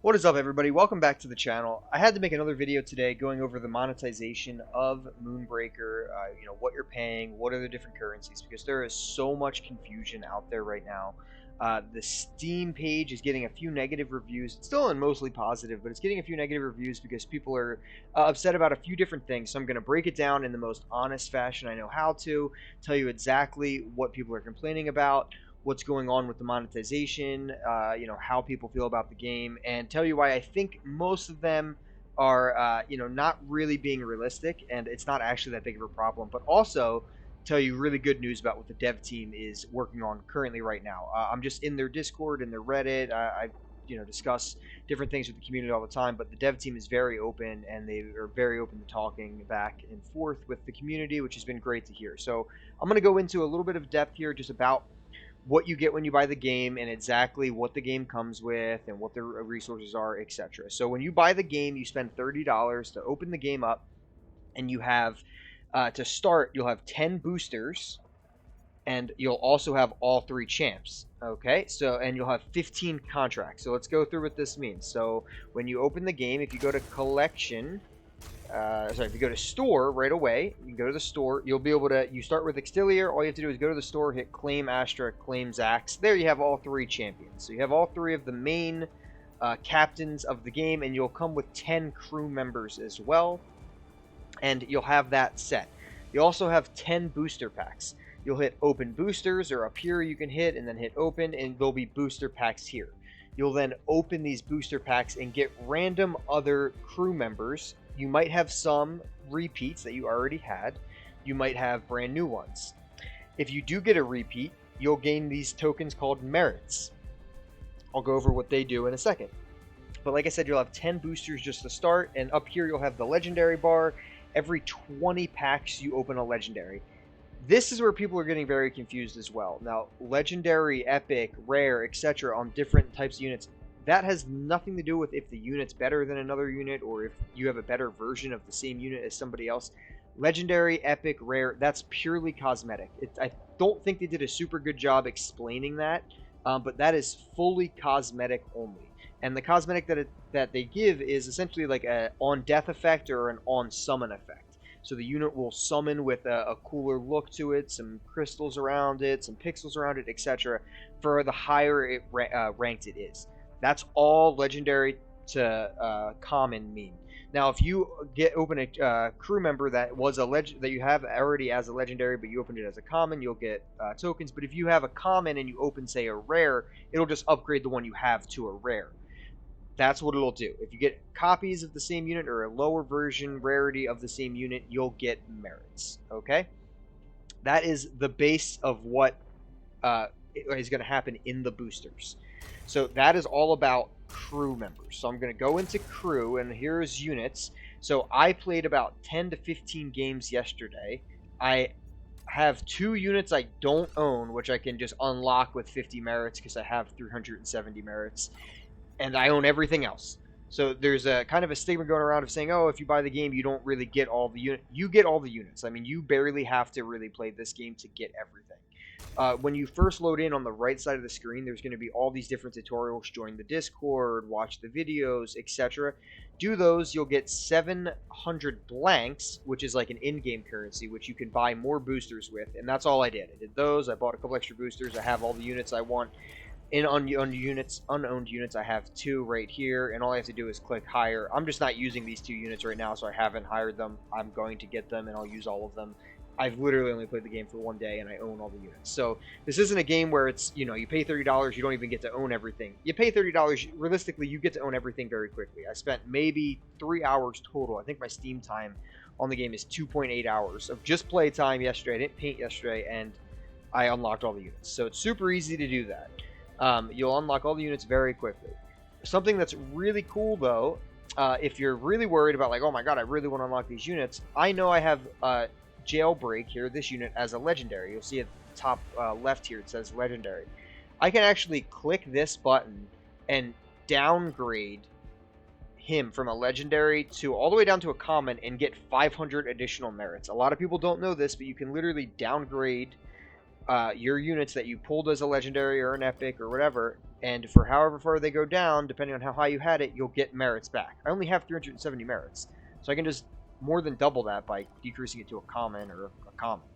What is up, everybody? Welcome back to the channel. I had to make another video today going over the monetization of Moonbreaker, what you're paying, what are the different currencies, because there is so much confusion out there right now. The Steam page is getting a few negative reviews. It's still in mostly positive, but it's getting a few negative reviews because people are upset about a few different things. So I'm going to break it down in the most honest fashion I know how to, tell you exactly what people are complaining about, what's going on with the monetization, how people feel about the game, and tell you why I think most of them are, not really being realistic, and it's not actually that big of a problem. But also tell you really good news about what the dev team is working on currently right now. I'm just in their Discord and their Reddit. I discuss different things with the community all the time, but the dev team is very open and they are very open to talking back and forth with the community, which has been great to hear. So I'm going to go into a little bit of depth here just about what you get when you buy the game and exactly what the game comes with and what the resources are, etc. So when you buy the game, you spend $30 to open the game up, and you have to start. You'll have 10 boosters, and you'll also have all three champs. Okay, so and you'll have 15 contracts. So let's go through what this means. So when you open the game, if you go to collection, if you go to store right away, you can go to the store. You'll be able to. You start with Extilier. All you have to do is go to the store, hit claim Astra, claim Zax. There you have all three champions. So you have all three of the main captains of the game, and you'll come with 10 crew members as well. And you'll have that set. You also have 10 booster packs. You'll hit open boosters, or up here you can hit, and then hit open, and there'll be booster packs here. You'll then open these booster packs and get random other crew members. You might have some repeats that you already had. You might have brand new ones. If you do get a repeat, you'll gain these tokens called merits. I'll go over what they do in a second. But like I said, you'll have 10 boosters just to start, and up here you'll have the legendary bar. Every 20 packs you open a legendary. This is where people are getting very confused as well. Now, legendary, epic, rare, etc. on different types of units, that has nothing to do with if the unit's better than another unit or if you have a better version of the same unit as somebody else. Legendary, epic, rare, that's purely cosmetic. I don't think they did a super good job explaining that, but that is fully cosmetic only. And the cosmetic that they give is essentially like a on death effect or an on summon effect. So the unit will summon with a cooler look to it, some crystals around it, some pixels around it, etc. for the higher it ranked it is. That's all legendary to common mean. Now, if you open a crew member that was that you have already as a legendary, but you opened it as a common, you'll get tokens. But if you have a common and you open, say, a rare, it'll just upgrade the one you have to a rare. That's what it'll do. If you get copies of the same unit or a lower version rarity of the same unit, you'll get merits. Okay? That is the base of what is going to happen in the boosters. So that is all about crew members. So I'm going to go into crew, and here's units. So I played about 10 to 15 games yesterday. I have 2 units I don't own, which I can just unlock with 50 merits because I have 370 merits. And I own everything else. So there's a kind of a stigma going around of saying, oh, if you buy the game, you don't really get all the units. You get all the units. I mean, you barely have to really play this game to get everything. When you first load in on the right side of the screen, there's going to be all these different tutorials. Join the Discord, watch the videos, etc. Do those, you'll get 700 blanks, which is like an in-game currency, which you can buy more boosters with. And that's all I did. I did those. I bought a couple extra boosters. I have all the units I want. In unowned units, I have 2 right here, and all I have to do is click hire. I'm just not using these 2 units right now, so I haven't hired them. I'm going to get them, and I'll use all of them. I've literally only played the game for 1 day, and I own all the units. So this isn't a game where it's, you pay $30, you don't even get to own everything. You pay $30, realistically, you get to own everything very quickly. I spent maybe 3 hours total. I think my Steam time on the game is 2.8 hours of just play time yesterday. I didn't paint yesterday, and I unlocked all the units. So it's super easy to do that. You'll unlock all the units very quickly. Something that's really cool, though, if you're really worried about, like, oh my god, I really want to unlock these units, I know I have Jailbreak here, this unit, as a legendary. You'll see at the top left here, it says legendary. I can actually click this button and downgrade him from a legendary to all the way down to a common and get 500 additional merits. A lot of people don't know this, but you can literally downgrade your units that you pulled as a legendary or an epic or whatever, and for however far they go down, depending on how high you had it, you'll get merits back. I only have 370 merits, so I can just more than double that by decreasing it to a common or a common,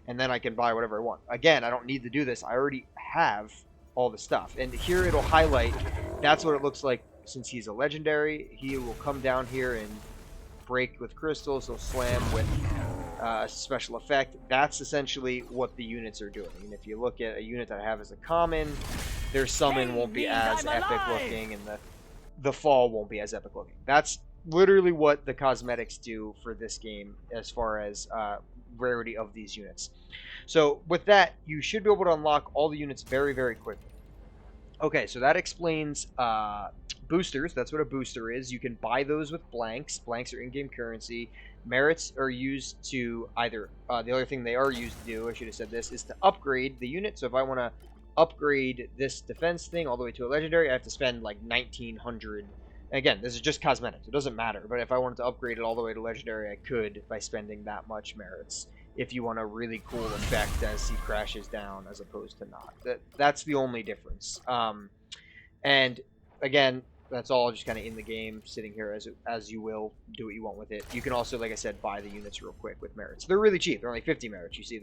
and then I can buy whatever I want. Again, I don't need to do this. I already have all the stuff, and here it'll highlight. That's what it looks like since he's a legendary. He will come down here and break with crystals. He'll slam with special effect. That's essentially what the units are doing. And if you look at a unit that I have as a common, their summon won't be as epic looking, and the fall won't be as epic looking. That's literally what the cosmetics do for this game as far as rarity of these units. So with that, you should be able to unlock all the units very, very quickly. Okay, so that explains boosters. That's what a booster is. You can buy those with blanks. Blanks are in-game currency. Merits are used to either, the other thing they are used to do, I should have said this, is to upgrade the unit. So if I want to upgrade this defense thing all the way to a legendary, I have to spend like 1900. Again, this is just cosmetics. It doesn't matter. But if I wanted to upgrade it all the way to legendary, I could by spending that much merits. If you want a really cool effect as he crashes down as opposed to not. That's the only difference. And again, that's all just kind of in the game, sitting here as you will. Do what you want with it. You can also, like I said, buy the units real quick with merits. They're really cheap. They're only 50 merits. You see,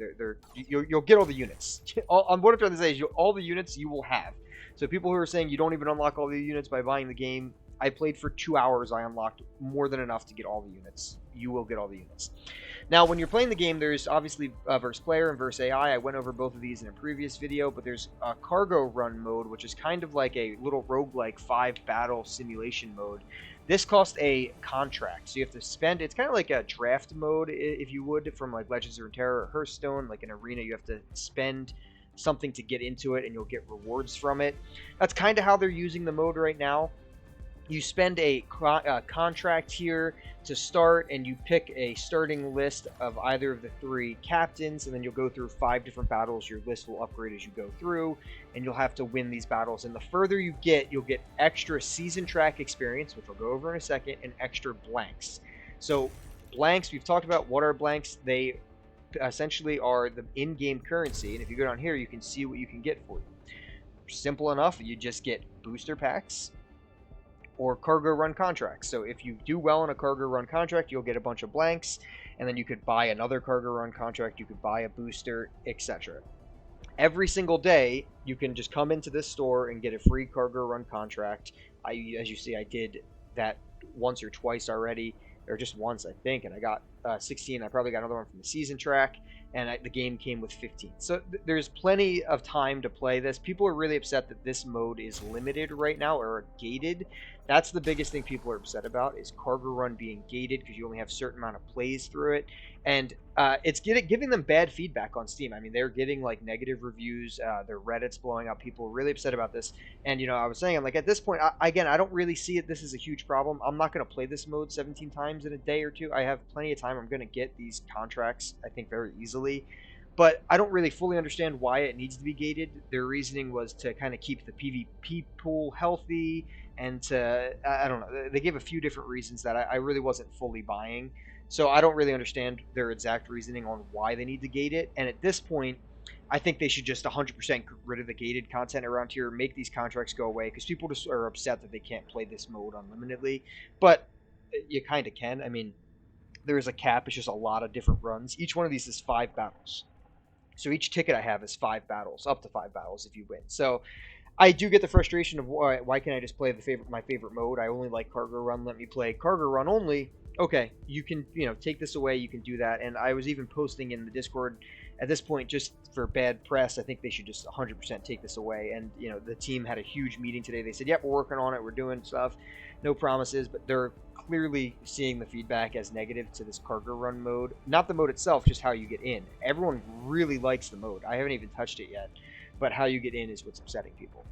you'll get all the units. On what I'm trying to say is all the units you will have. So people who are saying you don't even unlock all the units by buying the game, I played for 2 hours. I unlocked more than enough to get all the units. You will get all the units. Now, when you're playing the game, there's obviously versus player and versus AI. I went over both of these in a previous video, but there's a cargo run mode, which is kind of like a little roguelike 5-battle simulation mode. This costs a contract, so you have to spend. It's kind of like a draft mode, if you would, from like Legends of Runeterra or Hearthstone. Like an arena, you have to spend something to get into it, and you'll get rewards from it. That's kind of how they're using the mode right now. You spend a contract here to start, and you pick a starting list of either of the 3 captains, and then you'll go through 5 different battles. Your list will upgrade as you go through, and you'll have to win these battles. And the further you get, you'll get extra season track experience, which I'll go over in a second, and extra blanks. So blanks, we've talked about what are blanks. They essentially are the in-game currency, and if you go down here, you can see what you can get for you. Simple enough. You just get booster packs or cargo run contracts. So if you do well in a cargo run contract, you'll get a bunch of blanks, and then you could buy another cargo run contract, you could buy a booster, etc. Every single day, you can just come into this store and get a free cargo run contract. As you see, I did that once or twice already, or just once, I think, and I got 16. I probably got another one from the season track, and the game came with 15. So there's plenty of time to play this. People are really upset that this mode is limited right now, or gated. That's the biggest thing people are upset about, is cargo run being gated, because you only have a certain amount of plays through it. And it's giving them bad feedback on Steam. I mean, they're getting like negative reviews. Their Reddit's blowing up. People are really upset about this. And, you know, I was saying, I'm like, at this point, I don't really see it. This is a huge problem. I'm not going to play this mode 17 times in a day or two. I have plenty of time. I'm going to get these contracts, I think, very easily. But I don't really fully understand why it needs to be gated. Their reasoning was to kind of keep the PvP pool healthy, and to, I don't know, they gave a few different reasons that I really wasn't fully buying. So I don't really understand their exact reasoning on why they need to gate it. And at this point, I think they should just 100% get rid of the gated content around here, make these contracts go away, because people just are upset that they can't play this mode unlimitedly. But you kind of can. I mean, there is a cap. It's just a lot of different runs. Each one of these is 5 battles. So each ticket I have is 5 battles, up to 5 battles if you win. So I do get the frustration of why can't I just play my favorite mode? I only like cargo run. Let me play cargo run only. Okay, you can, take this away. You can do that. And I was even posting in the Discord at this point, just for bad press, I think they should just 100% take this away. And, the team had a huge meeting today. They said, yep, we're working on it. We're doing stuff. No promises, but they're clearly seeing the feedback as negative to this cargo run mode. Not the mode itself, just how you get in. Everyone really likes the mode. I haven't even touched it yet, but how you get in is what's upsetting people.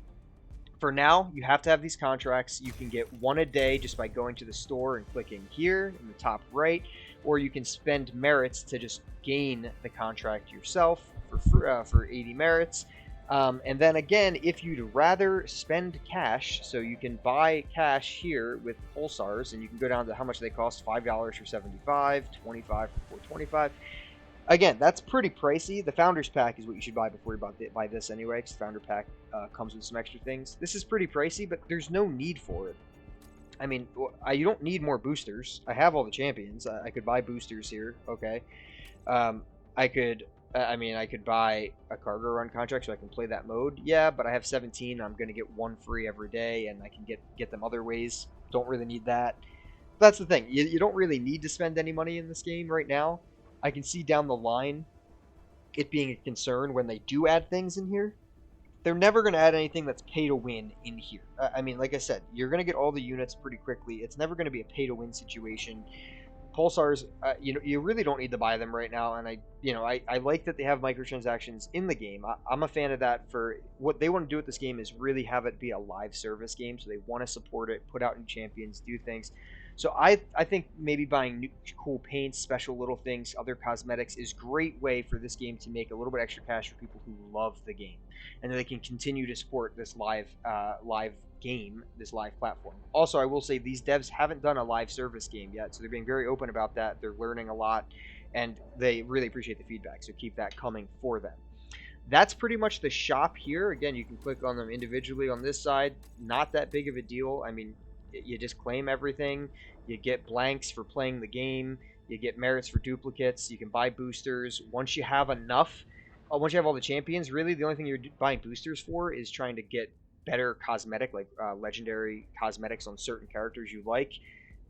For now, you have to have these contracts. You can get 1 a day just by going to the store and clicking here in the top right, or you can spend merits to just gain the contract yourself for 80 merits. And then again, if you'd rather spend cash, so you can buy cash here with pulsars, and you can go down to how much they cost: $5 for 75, $25 for 425. Again, that's pretty pricey. The Founders Pack is what you should buy before you buy this anyway, because the Founder Pack comes with some extra things. This is pretty pricey, but there's no need for it. I mean, you don't need more boosters. I have all the champions. I could buy boosters here. Okay. Um, I could. I mean, I could buy a cargo run contract so I can play that mode. Yeah, but I have 17. I'm gonna get one free every day, and I can get them other ways. Don't really need that. That's the thing. You don't really need to spend any money in this game right now. I can see down the line it being a concern when they do add things in here. They're never going to add anything that's pay to win in here. I mean, like I said, you're going to get all the units pretty quickly. It's never going to be a pay to win situation. Pulsars, you really don't need to buy them right now, and I like that they have microtransactions in the game. I'm a fan of that. For what they want to do with this game is really have it be a live service game, so they want to support it, put out new champions, do things. So I think maybe buying new cool paints, special little things, other cosmetics is a great way for this game to make a little bit extra cash for people who love the game, and then they can continue to support this live game, this live platform. Also, I will say these devs haven't done a live service game yet, so they're being very open about that. They're learning a lot, and they really appreciate the feedback, so keep that coming for them. That's pretty much the shop here. Again, you can click on them individually on this side. Not that big of a deal. I mean, you just claim everything. You get blanks for playing the game. You get merits for duplicates. You can buy boosters. Once you have enough, once you have all the champions, really the only thing you're buying boosters for is trying to get better cosmetic, like legendary cosmetics on certain characters you like.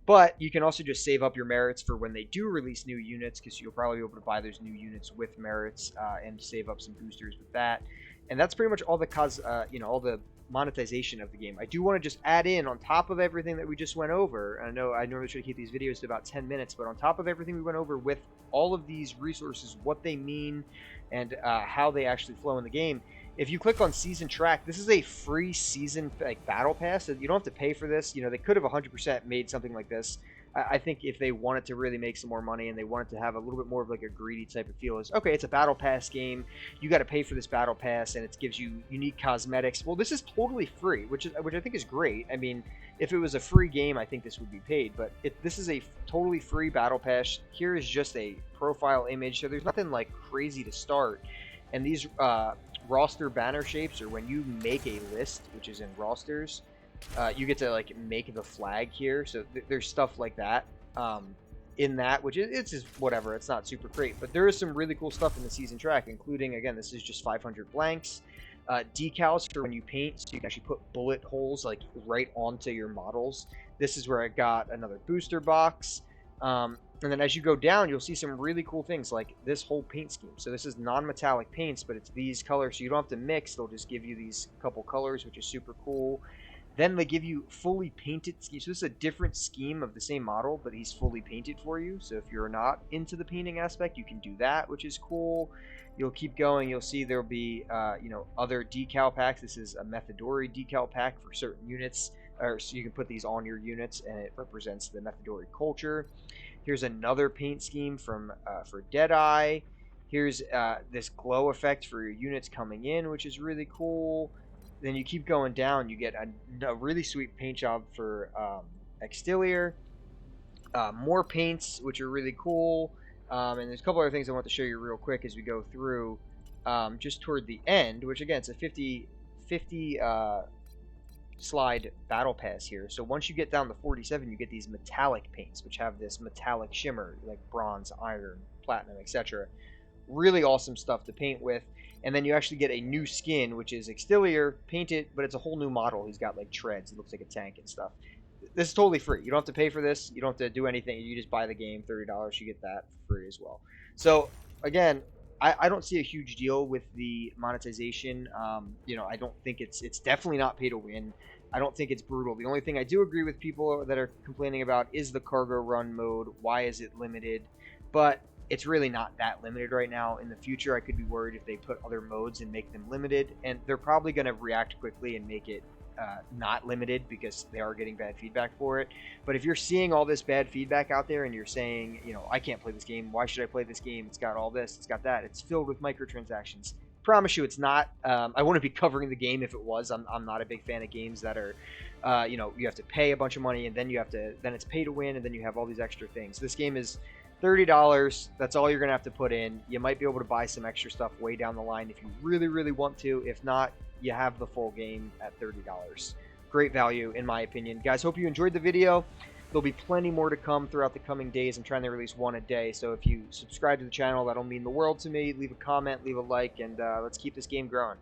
But you can also just save up your merits for when they do release new units, because you'll probably be able to buy those new units with merits and save up some boosters with that. And that's pretty much all the all the monetization of the game. I do want to just add in on top of everything that we just went over. I know I normally try to keep these videos to about 10 minutes, but on top of everything we went over with all of these resources, what they mean, and how they actually flow in the game. If you click on Season Track, this is a free season battle pass. You don't have to pay for this. They could have 100% made something like this. I think if they wanted to really make some more money and they wanted to have a little bit more of like a greedy type of feel, is okay, it's a battle pass game. You got to pay for this battle pass, and it gives you unique cosmetics. Well, this is totally free, which I think is great. I mean, if it was a free game, I think this would be paid. But this is a totally free battle pass. Here is just a profile image, so there's nothing like crazy to start. And these roster banner shapes, or when you make a list, which is in rosters, you get to like make the flag here. So there's stuff like that in that, which it's just whatever. It's not super great, but there is some really cool stuff in the season track, including, again, this is just 500 blanks, decals for when you paint, so you can actually put bullet holes like right onto your models. This is where I got another booster box. And then as you go down, you'll see some really cool things like this whole paint scheme. So this is non-metallic paints, but it's these colors, so you don't have to mix. They'll just give you these couple colors, which is super cool. Then they give you fully painted schemes. So this is a different scheme of the same model, but he's fully painted for you. So if you're not into the painting aspect, you can do that, which is cool. You'll keep going. You'll see there'll be other decal packs. This is a Methodori decal pack for certain units, or so you can put these on your units, and it represents the Methodori culture. Here's another paint scheme for Deadeye. Here's this glow effect for your units coming in, which is really cool. Then you keep going down, you get a really sweet paint job for Exterior. More paints, which are really cool. And there's a couple other things I want to show you real quick as we go through. Just toward the end, which again, it's a 50 slide battle pass here. So once you get down to 47, you get these metallic paints, which have this metallic shimmer, like bronze, iron, platinum, etc. Really awesome stuff to paint with. And then you actually get a new skin, which is Exterior, painted, but it's a whole new model. He's got like treads. It looks like a tank and stuff. This is totally free. You don't have to pay for this. You don't have to do anything. You just buy the game, $30. You get that for free as well. So again, I don't see a huge deal with the monetization. I don't think it's definitely not pay to win. I don't think it's brutal. The only thing I do agree with people that are complaining about is the cargo run mode. Why is it limited? But it's really not that limited right now. In the future, I could be worried if they put other modes and make them limited, and they're probably going to react quickly and make it not limited, because they are getting bad feedback for it. But if you're seeing all this bad feedback out there and you're saying, I can't play this game, why should I play this game? It's got all this, it's got that, it's filled with microtransactions. Promise you it's not. I wouldn't be covering the game if it was. I'm not a big fan of games that are you have to pay a bunch of money, and then then it's pay to win, and then you have all these extra things. This game is $30, that's all you're going to have to put in. You might be able to buy some extra stuff way down the line if you really, really want to. If not, you have the full game at $30. Great value, in my opinion. Guys, hope you enjoyed the video. There'll be plenty more to come throughout the coming days. I'm trying to release one a day, so if you subscribe to the channel, that'll mean the world to me. Leave a comment, leave a like, and let's keep this game growing.